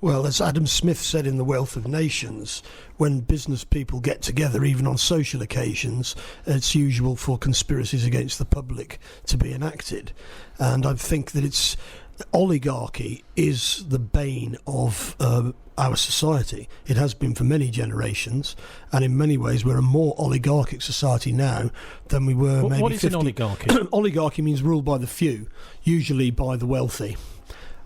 Well, as Adam Smith said in The Wealth of Nations, when business people get together, even on social occasions, it's usual for conspiracies against the public to be enacted. And I think that oligarchy is the bane of our society. It has been for many generations, and in many ways we're a more oligarchic society now than we were maybe 50. What is an oligarchy? Oligarchy means ruled by the few, usually by the wealthy.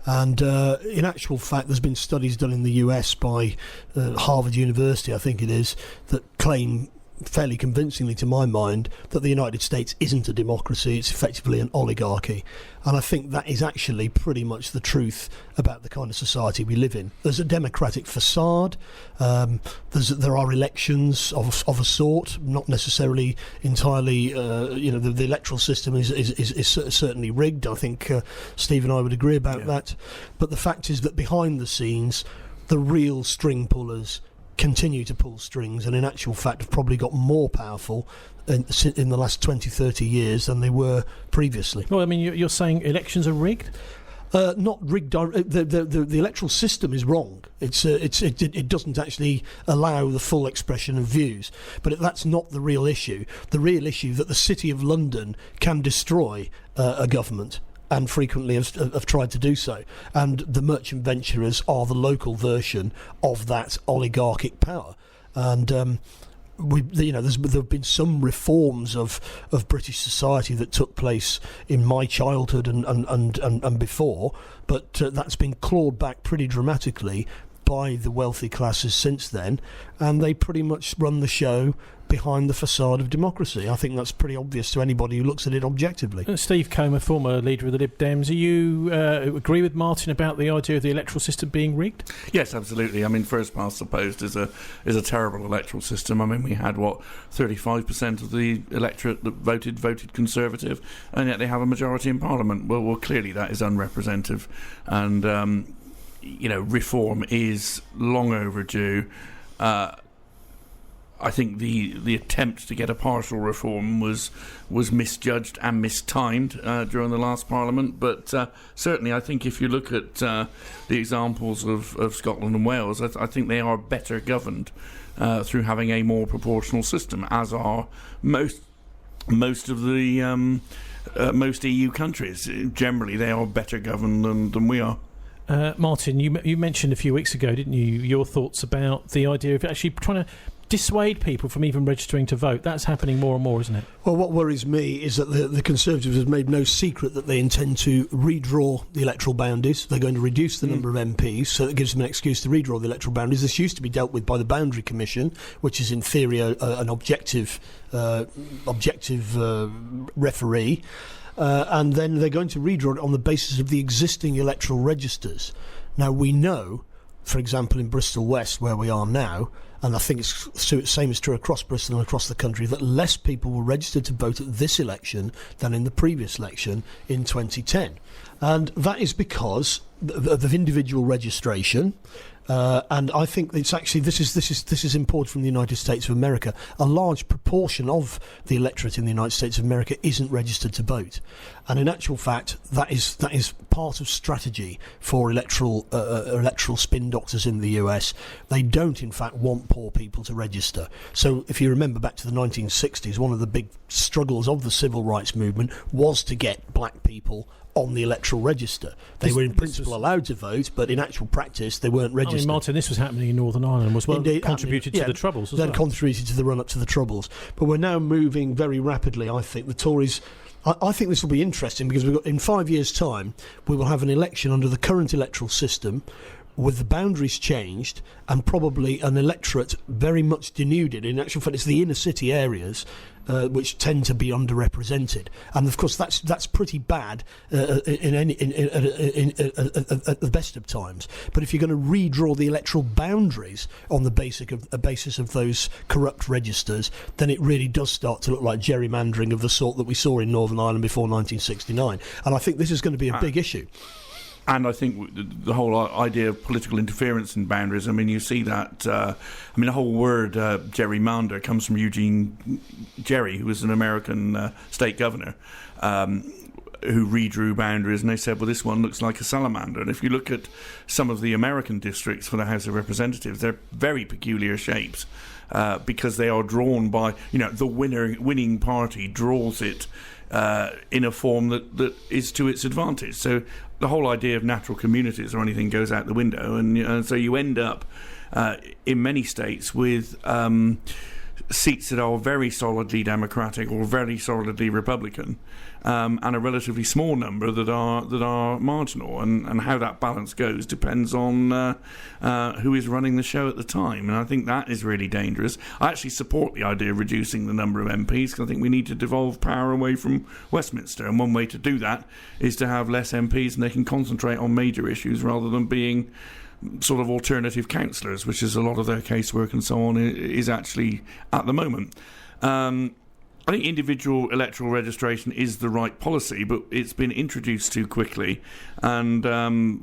And in actual fact, there's been studies done in the US by Harvard University, I think it is, that claim fairly convincingly, to my mind, that the United States isn't a democracy, it's effectively an oligarchy. And I think that is actually pretty much the truth about the kind of society we live in. There's a democratic facade, there are elections of a sort, not necessarily entirely, the electoral system is certainly rigged. I think Steve and I would agree about that. But the fact is that behind the scenes, the real string pullers continue to pull strings, and in actual fact have probably got more powerful in the last 20, 30 years than they were previously. Well, I mean, you're saying elections are rigged? Not rigged. The electoral system is wrong. It doesn't actually allow the full expression of views. But that's not the real issue. The real issue that the City of London can destroy a government, and frequently have tried to do so. And the merchant venturers are the local version of that oligarchic power. And there have been some reforms of British society that took place in my childhood and before, but that's been clawed back pretty dramatically by the wealthy classes since then, and they pretty much run the show behind the facade of democracy. I think that's pretty obvious to anybody who looks at it objectively. Steve Comer, former leader of the LibDems, do you agree with Martin about the idea of the electoral system being rigged? Yes, absolutely. I mean, first past the post is a terrible electoral system. I mean, we had 35% of the electorate that voted Conservative, and yet they have a majority in Parliament. Well, clearly that is unrepresentative, and reform is long overdue. I think the attempt to get a partial reform was misjudged and mistimed during the last Parliament. But certainly, I think if you look at the examples of Scotland and Wales, I think they are better governed through having a more proportional system, as are most of the most EU countries. Generally, they are better governed than we are. Martin, you mentioned a few weeks ago, didn't you, your thoughts about the idea of actually trying to dissuade people from even registering to vote. That's happening more and more, isn't it? Well, what worries me is that the Conservatives have made no secret that they intend to redraw the electoral boundaries. They're going to reduce the number of MPs, so that gives them an excuse to redraw the electoral boundaries. This used to be dealt with by the Boundary Commission, which is in theory an objective referee. And then they're going to redraw it on the basis of the existing electoral registers. Now, we know, for example, in Bristol West, where we are now, and I think it's the same is true across Bristol and across the country, that less people were registered to vote at this election than in the previous election in 2010. And that is because of individual registration. And I think it's actually this is imported from the United States of America. A large proportion of the electorate in the United States of America isn't registered to vote, and in actual fact, that is part of strategy for electoral spin doctors in the US. They don't, in fact, want poor people to register. So, if you remember back to the 1960s, one of the big struggles of the civil rights movement was to get black people on the electoral register. They were in principle allowed to vote, but in actual practice they weren't registered. I mean, Martin, this was happening in Northern Ireland as well. Indeed, contributed to the Troubles as well. That contributed to the run-up to the Troubles. But we're now moving very rapidly, I think. The Tories... I think this will be interesting because in 5 years' time we will have an election under the current electoral system with the boundaries changed and probably an electorate very much denuded. In actual fact, it's the inner city areas which tend to be underrepresented, and of course that's pretty bad at the best of times. But if you're going to redraw the electoral boundaries on the basis of those corrupt registers, then it really does start to look like gerrymandering of the sort that we saw in Northern Ireland before 1969. And I think this is going to be a big issue. And I think the whole idea of political interference in boundaries, I mean, you see that, the whole word gerrymander comes from Eugene Jerry, who was an American state governor. who redrew boundaries, and they said, well, this one looks like a salamander. And if you look at some of the American districts for the House of Representatives, they're very peculiar shapes because they are drawn by, the winning party draws it in a form that is to its advantage. So the whole idea of natural communities or anything goes out the window, and so you end up in many states with seats that are very solidly Democratic or very solidly Republican, and a relatively small number that are marginal. And how that balance goes depends on who is running the show at the time. And I think that is really dangerous. I actually support the idea of reducing the number of MPs because I think we need to devolve power away from Westminster. And one way to do that is to have less MPs and they can concentrate on major issues rather than being sort of alternative councillors, which is a lot of their casework and so on is actually at the moment. I think individual electoral registration is the right policy, but it's been introduced too quickly, and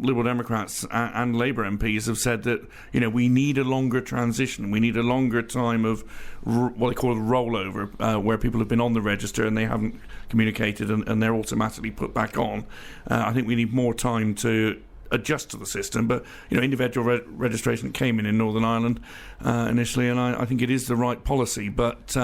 Liberal Democrats and Labour MPs have said that we need a longer transition, we need a longer time of what they call a rollover, where people have been on the register and they haven't communicated and they're automatically put back on. I think we need more time to adjust to the system, but individual registration came in Northern Ireland initially, and I think it is the right policy. But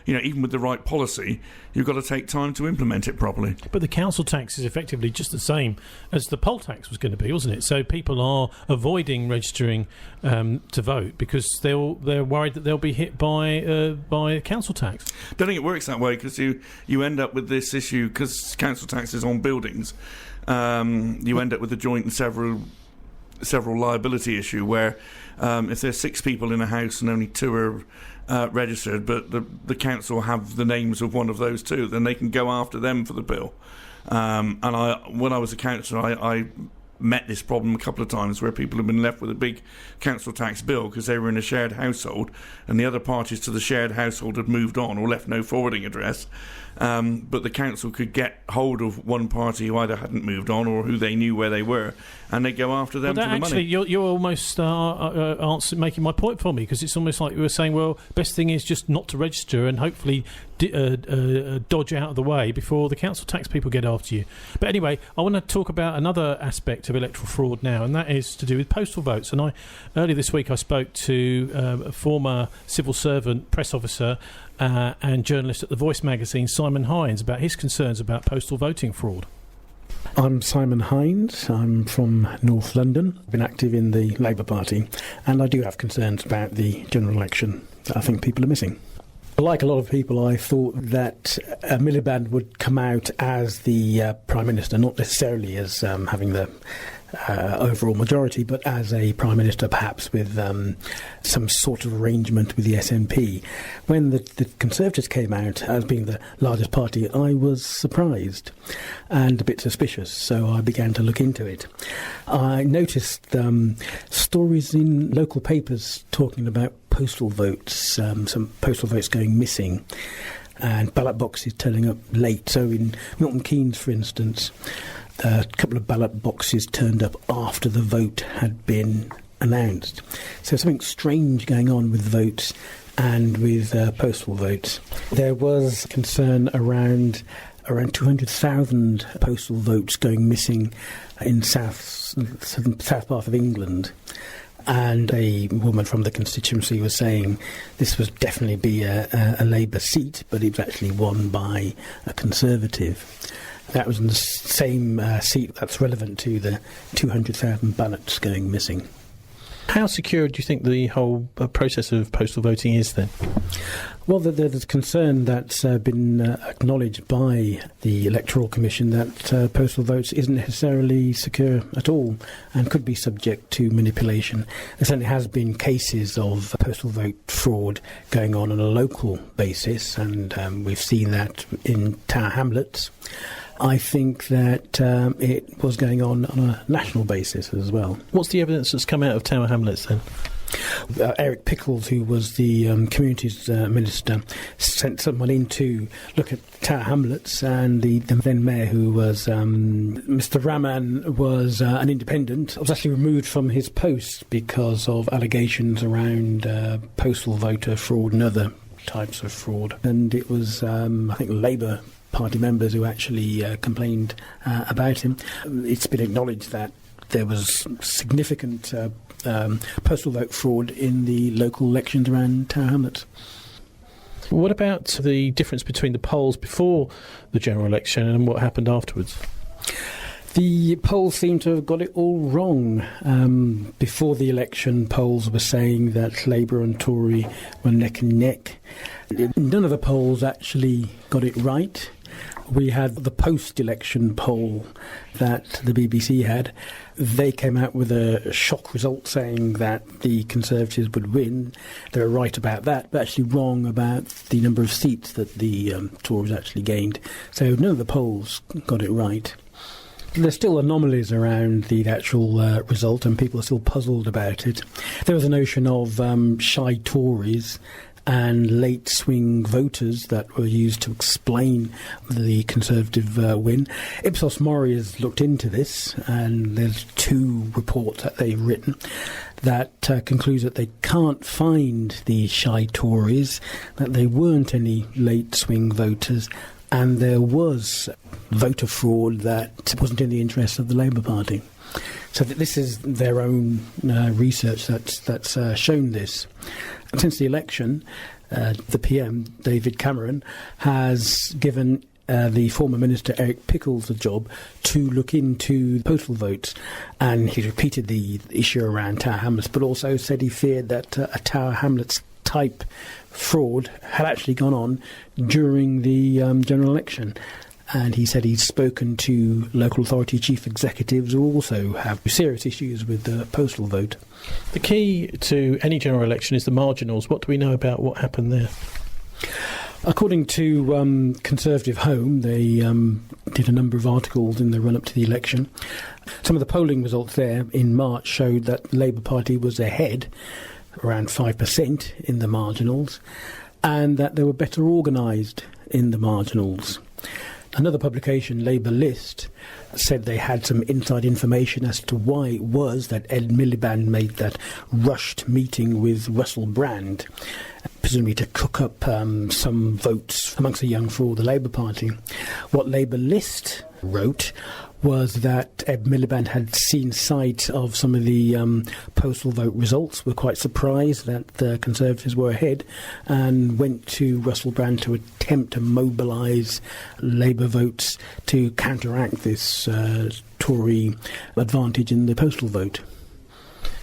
even with the right policy, you've got to take time to implement it properly. But the council tax is effectively just the same as the poll tax was going to be, wasn't it? So people are avoiding registering to vote because they're worried that they'll be hit by council tax. Don't think it works that way, because you end up with this issue because council tax is on buildings. You end up with a joint and several liability issue where if there's 6 people in a house and only 2 are registered, but the council have the names of one of those 2, then they can go after them for the bill. And when I was a councillor, I met this problem a couple of times where people have been left with a big council tax bill because they were in a shared household and the other parties to the shared household had moved on or left no forwarding address. But the council could get hold of one party who either hadn't moved on or who they knew where they were, and they go after them for the money. You're almost making my point for me, because it's almost like you were saying, well, best thing is just not to register and hopefully dodge out of the way before the council tax people get after you. But anyway, I want to talk about another aspect of electoral fraud now, and that is to do with postal votes. And earlier this week I spoke to a former civil servant, press officer, and journalist at The Voice magazine, Simon Hinds, about his concerns about postal voting fraud. I'm Simon Hinds. I'm from North London. I've been active in the Labour Party, and I do have concerns about the general election that I think people are missing. Like a lot of people, I thought that Miliband would come out as the Prime Minister, not necessarily as having the overall majority, but as a Prime Minister perhaps with some sort of arrangement with the SNP. When the Conservatives came out as being the largest party, I was surprised and a bit suspicious, so I began to look into it. I noticed stories in local papers talking about postal votes, some postal votes going missing, and ballot boxes turning up late. So in Milton Keynes, for instance, a couple of ballot boxes turned up after the vote had been announced. So something strange going on with votes and with postal votes. There was concern around 200,000 postal votes going missing in south part of England. And a woman from the constituency was saying this would definitely be a Labour seat, but it was actually won by a Conservative. That was in the same seat that's relevant to the 200,000 ballots going missing. How secure do you think the whole process of postal voting is then? Well, there's concern that's been acknowledged by the Electoral Commission that postal votes isn't necessarily secure at all and could be subject to manipulation. There certainly has been cases of postal vote fraud going on a local basis, and we've seen that in Tower Hamlets. I think that it was going on a national basis as well. What's the evidence that's come out of Tower Hamlets then? Eric Pickles, who was the Communities Minister, sent someone in to look at Tower Hamlets, and the then Mayor, who was Mr Rahman, was an independent, was actually removed from his post because of allegations around postal voter fraud and other types of fraud. And it was, I think, Labour Party members who actually complained about him. It's been acknowledged that there was significant postal vote fraud in the local elections around Tower Hamlets. What about the difference between the polls before the general election and what happened afterwards? The polls seem to have got it all wrong. Before the election, polls were saying that Labour and Tory were neck and neck. None of the polls actually got it right. We had the post-election poll that the BBC had. They came out with a shock result saying that the Conservatives would win. They were right about that, but actually wrong about the number of seats that the Tories actually gained. So none of the polls got it right. There's still anomalies around the actual result, and people are still puzzled about it. There was a notion of shy Tories and late swing voters that were used to explain the Conservative win. Ipsos Mori has looked into this, and there's 2 reports that they've written that concludes that they can't find the shy Tories, that there weren't any late swing voters, and there was voter fraud that wasn't in the interest of the Labour Party. So that this is their own research that's shown this. And since the election, the PM, David Cameron, has given the former Minister Eric Pickles a job to look into postal votes. And he repeated the issue around Tower Hamlets, but also said he feared that a Tower Hamlets type fraud had actually gone on during the general election. And he said he's spoken to local authority chief executives who also have serious issues with the postal vote. The key to any general election is the marginals. What do we know about what happened there? According to Conservative Home, they did a number of articles in the run-up to the election. Some of the polling results there in March showed that the Labour Party was ahead, around 5% in the marginals, and that they were better organised in the marginals. Another publication, Labour List, said they had some inside information as to why it was that Ed Miliband made that rushed meeting with Russell Brand, presumably to cook up some votes amongst the young for the Labour Party. What Labour List wrote was that Ed Miliband had seen sight of some of the postal vote results, were quite surprised that the Conservatives were ahead, and went to Russell Brand to attempt to mobilise Labour votes to counteract this Tory advantage in the postal vote.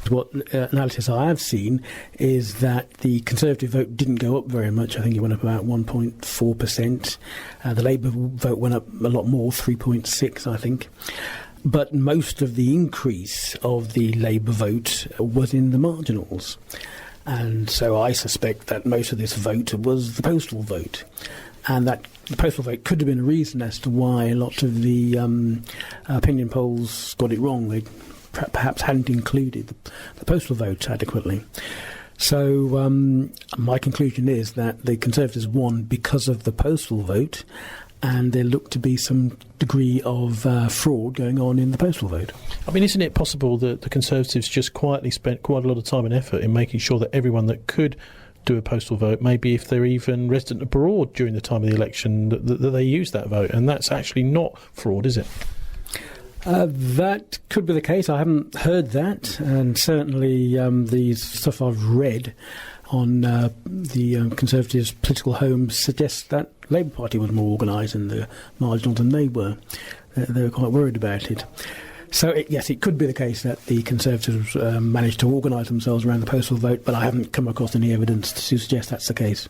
What analysis I have seen is that the Conservative vote didn't go up very much. I think it went up about 1.4%. The Labour vote went up a lot more, 3.6%, I think. But most of the increase of the Labour vote was in the marginals. And so I suspect that most of this vote was the postal vote. And that the postal vote could have been a reason as to why a lot of the opinion polls got it wrong. They perhaps hadn't included the postal vote adequately. So my conclusion is that the Conservatives won because of the postal vote, and there looked to be some degree of fraud going on in the postal vote. I mean, isn't it possible that the Conservatives just quietly spent quite a lot of time and effort in making sure that everyone that could do a postal vote, maybe if they're even resident abroad during the time of the election, that they use that vote, and that's actually not fraud, is it? That could be the case. I haven't heard that, and certainly the stuff I've read on the Conservatives' political homes suggests that Labour Party was more organised in the marginal than they were. They were quite worried about it. So, yes, it could be the case that the Conservatives managed to organise themselves around the postal vote, but I haven't come across any evidence to suggest that's the case.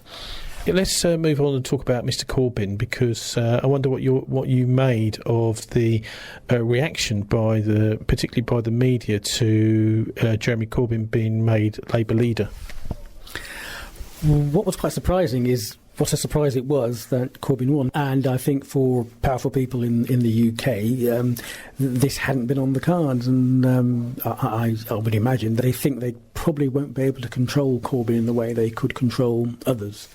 Yeah, let's move on and talk about Mr. Corbyn, because I wonder what you made of the reaction particularly by the media to Jeremy Corbyn being made Labour leader. What was quite surprising is what a surprise it was that Corbyn won, and I think for powerful people in the UK, this hadn't been on the cards, and I would imagine they think they probably won't be able to control Corbyn in the way they could control others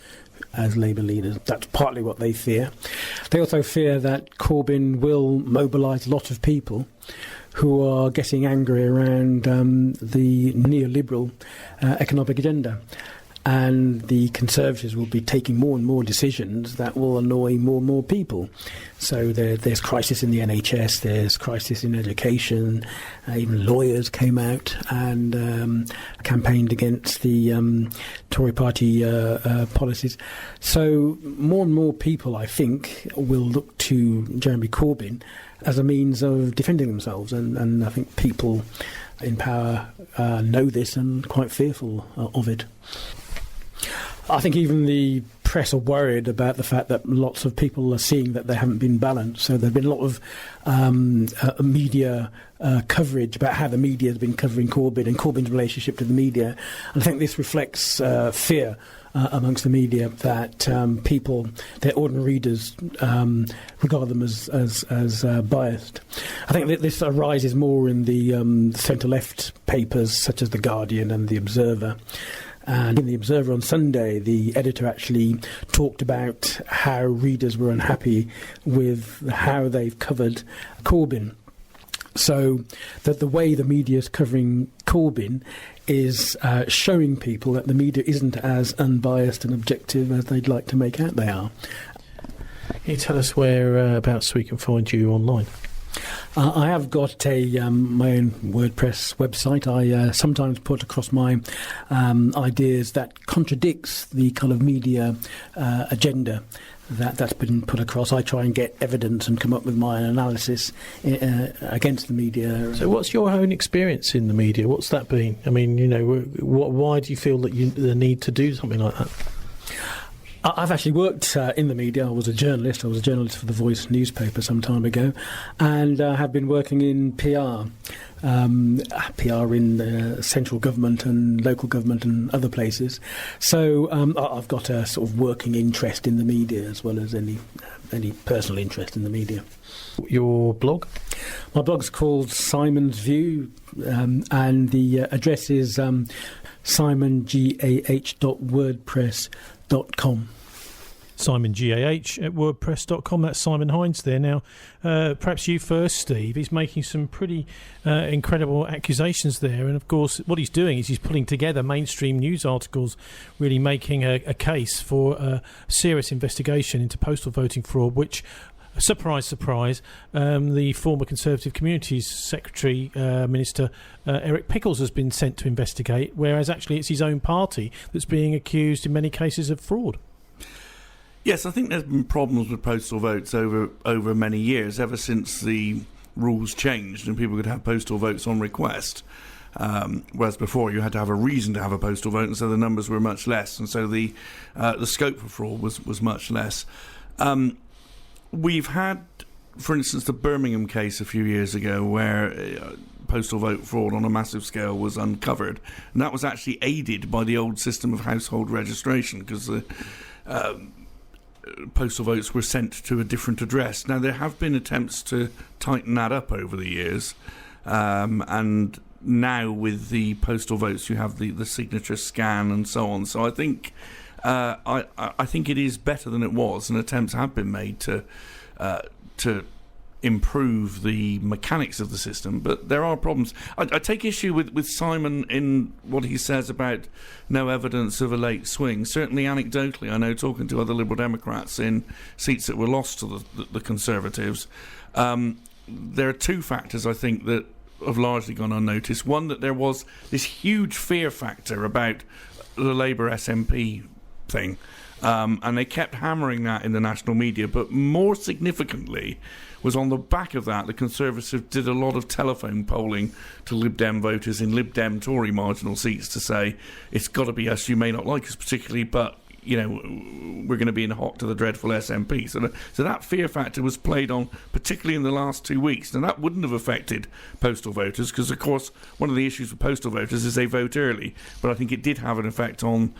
as Labour leaders. That's partly what they fear. They also fear that Corbyn will mobilise a lot of people who are getting angry around the neoliberal economic agenda. and the Conservatives will be taking more and more decisions that will annoy more and more people. So there's crisis in the NHS, there's crisis in education, even lawyers came out and campaigned against the Tory party policies. So more and more people, I think, will look to Jeremy Corbyn as a means of defending themselves, and I think people in power know this and quite fearful of it. I think even the press are worried about the fact that lots of people are seeing that they haven't been balanced. So there's been a lot of media coverage about how the media has been covering Corbyn and Corbyn's relationship to the media. And I think this reflects fear amongst the media that people, their ordinary readers, regard them as biased. I think that this arises more in the centre-left papers such as The Guardian and The Observer. And in The Observer on Sunday, the editor actually talked about how readers were unhappy with how they've covered Corbyn. So that the way the media is covering Corbyn is showing people that the media isn't as unbiased and objective as they'd like to make out they are. Can you tell us whereabouts we can find you online? I have got my own WordPress website. I sometimes put across my ideas that contradicts the kind of media agenda that's been put across. I try and get evidence and come up with my analysis against the media. So what's your own experience in the media? What's that been? I mean, why do you feel that the need to do something like that? I've actually worked in the media. I was a journalist. I was a journalist for The Voice newspaper some time ago, and have been working in PR. PR in central government and local government and other places. So I've got a sort of working interest in the media as well as any personal interest in the media. Your blog? My blog's called Simon's View, and the address is simongah.wordpress.com. SimonGAH at wordpress.com. That's Simon Hinds there. Now, perhaps you first, Steve. He's making some pretty incredible accusations there. And, of course, what he's doing is he's pulling together mainstream news articles, really making a case for a serious investigation into postal voting fraud, which, surprise, surprise, the former Conservative Communities Secretary, Minister Eric Pickles, has been sent to investigate, whereas actually it's his own party that's being accused in many cases of fraud. Yes, I think there's been problems with postal votes over many years, ever since the rules changed and people could have postal votes on request. Whereas before you had to have a reason to have a postal vote, and so the numbers were much less, and so the scope for fraud was much less. We've had, for instance, the Birmingham case a few years ago where postal vote fraud on a massive scale was uncovered, and that was actually aided by the old system of household registration, because the postal votes were sent to a different address. Now, there have been attempts to tighten that up over the years, and now with the postal votes you have the signature scan and so on. So I think I think it is better than it was, and attempts have been made to improve the mechanics of the system, but there are problems. I take issue with Simon in what he says about no evidence of a late swing. Certainly anecdotally, I know, talking to other Liberal Democrats in seats that were lost to the Conservatives, there are two factors I think that have largely gone unnoticed. One, that there was this huge fear factor about the Labour SNP thing, and they kept hammering that in the national media, but more significantly was on the back of that, the Conservatives did a lot of telephone polling to LibDem voters in LibDem Tory marginal seats to say, it's got to be us, you may not like us particularly, but we're going to be in hock to the dreadful SNP. So that fear factor was played on, particularly in the last 2 weeks. And that wouldn't have affected postal voters, because, of course, one of the issues with postal voters is they vote early. But I think it did have an effect on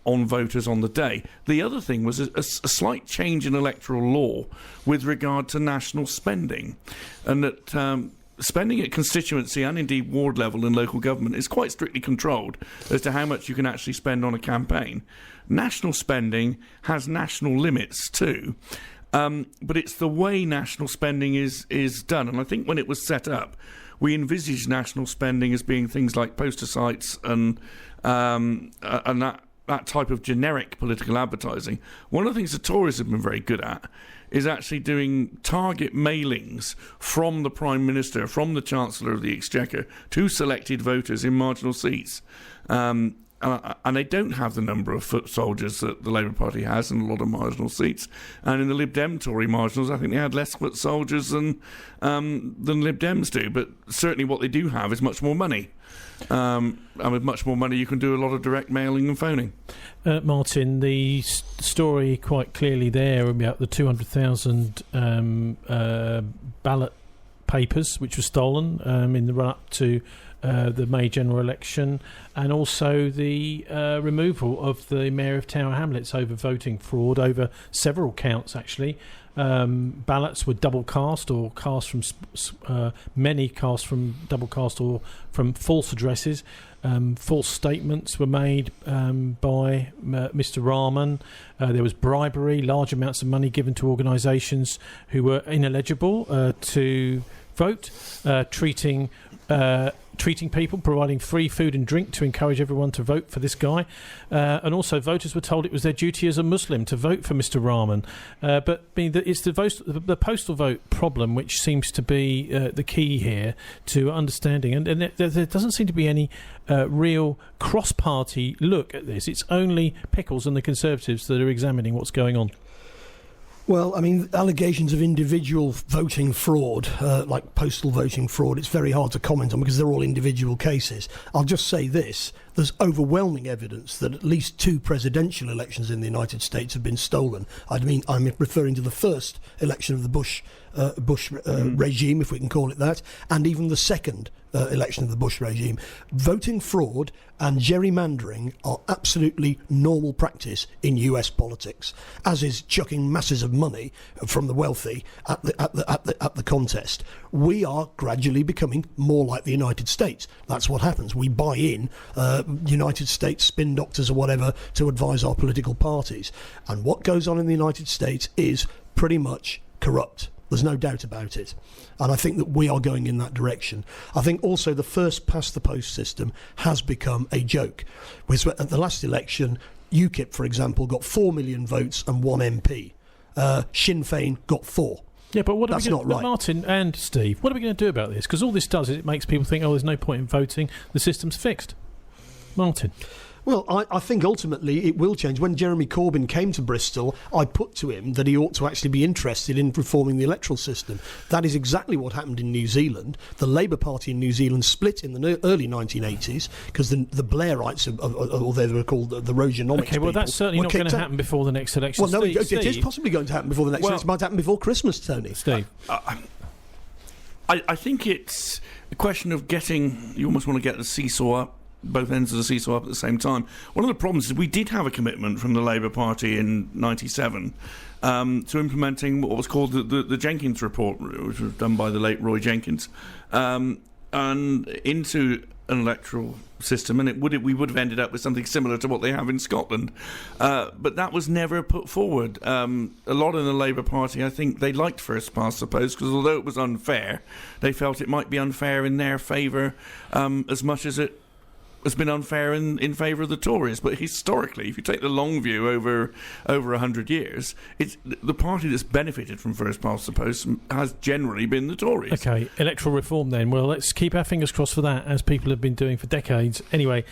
voters on the day. The other thing was a slight change in electoral law with regard to national spending, and that spending at constituency and indeed ward level in local government is quite strictly controlled as to how much you can actually spend on a campaign. National spending has national limits too, but it's the way national spending is done. And I think when it was set up, we envisaged national spending as being things like poster sites and that that type of generic political advertising, one of the things the Tories have been very good at is actually doing target mailings from the Prime Minister, from the Chancellor of the Exchequer, to selected voters in marginal seats. And they don't have the number of foot soldiers that the Labour Party has in a lot of marginal seats. And in the LibDem Tory marginals, I think they had less foot soldiers than Lib Dems do. But certainly what they do have is much more money. And with much more money, you can do a lot of direct mailing and phoning. Martin, the story quite clearly there about the 200,000 ballot papers which were stolen in the run-up to the May general election, and also the removal of the Mayor of Tower Hamlets over voting fraud over several counts, actually. Ballots were double cast, or cast from many cast from double cast or from false addresses. False statements were made by Mr. Rahman. There was bribery, large amounts of money given to organisations who were ineligible to vote, treating people, providing free food and drink to encourage everyone to vote for this guy. And also voters were told it was their duty as a Muslim to vote for Mr. Rahman. But it's the postal vote problem which seems to be the key here to understanding. And there doesn't seem to be any real cross-party look at this. It's only Pickles and the Conservatives that are examining what's going on. Well, I mean, allegations of individual voting fraud, like postal voting fraud, it's very hard to comment on because they're all individual cases. I'll just say this. There's overwhelming evidence that at least 2 presidential elections in the United States have been stolen. I mean, I'm referring to the first election of the Bush regime, if we can call it that, and even the second election of the Bush regime. Voting fraud and gerrymandering are absolutely normal practice in US politics, as is chucking masses of money from the wealthy at the contest. We are gradually becoming more like the United States. That's what happens. We buy in United States spin doctors or whatever to advise our political parties. And what goes on in the United States is pretty much corrupt. There's no doubt about it. And I think that we are going in that direction. I think also the first past the post system has become a joke. At the last election, UKIP, for example, got 4 million votes and 1 MP. Sinn Féin got 4. Yeah, but what are That's we going not right. Martin and Steve, what are we going to do about this? Because all this does is it makes people think, there's no point in voting, the system's fixed. Martin. Well, I think ultimately it will change. When Jeremy Corbyn came to Bristol, I put to him that he ought to actually be interested in reforming the electoral system. That is exactly what happened in New Zealand. The Labour Party in New Zealand split in the early 1980s because the Blairites, or they were called the Rojanomics. Okay, well, that's certainly not going to happen before the next election. Well, no, Steve, it is possibly going to happen before the next election. It might happen before Christmas, Tony. Steve. I think it's a question of you almost want to get the seesaw up, both ends of the seesaw up at the same time. One of the problems is we did have a commitment from the Labour Party in 97 to implementing what was called the Jenkins Report, which was done by the late Roy Jenkins, and into an electoral system, and we would have ended up with something similar to what they have in Scotland. But that was never put forward. A lot in the Labour Party, I think, they liked first past the post, because although it was unfair, they felt it might be unfair in their favour as much as it has been unfair in favour of the Tories. But historically, if you take the long view over 100 years, it's the party that's benefited from first past the post has generally been the Tories. Okay, electoral reform then. Well, let's keep our fingers crossed for that, as people have been doing for decades. Anyway,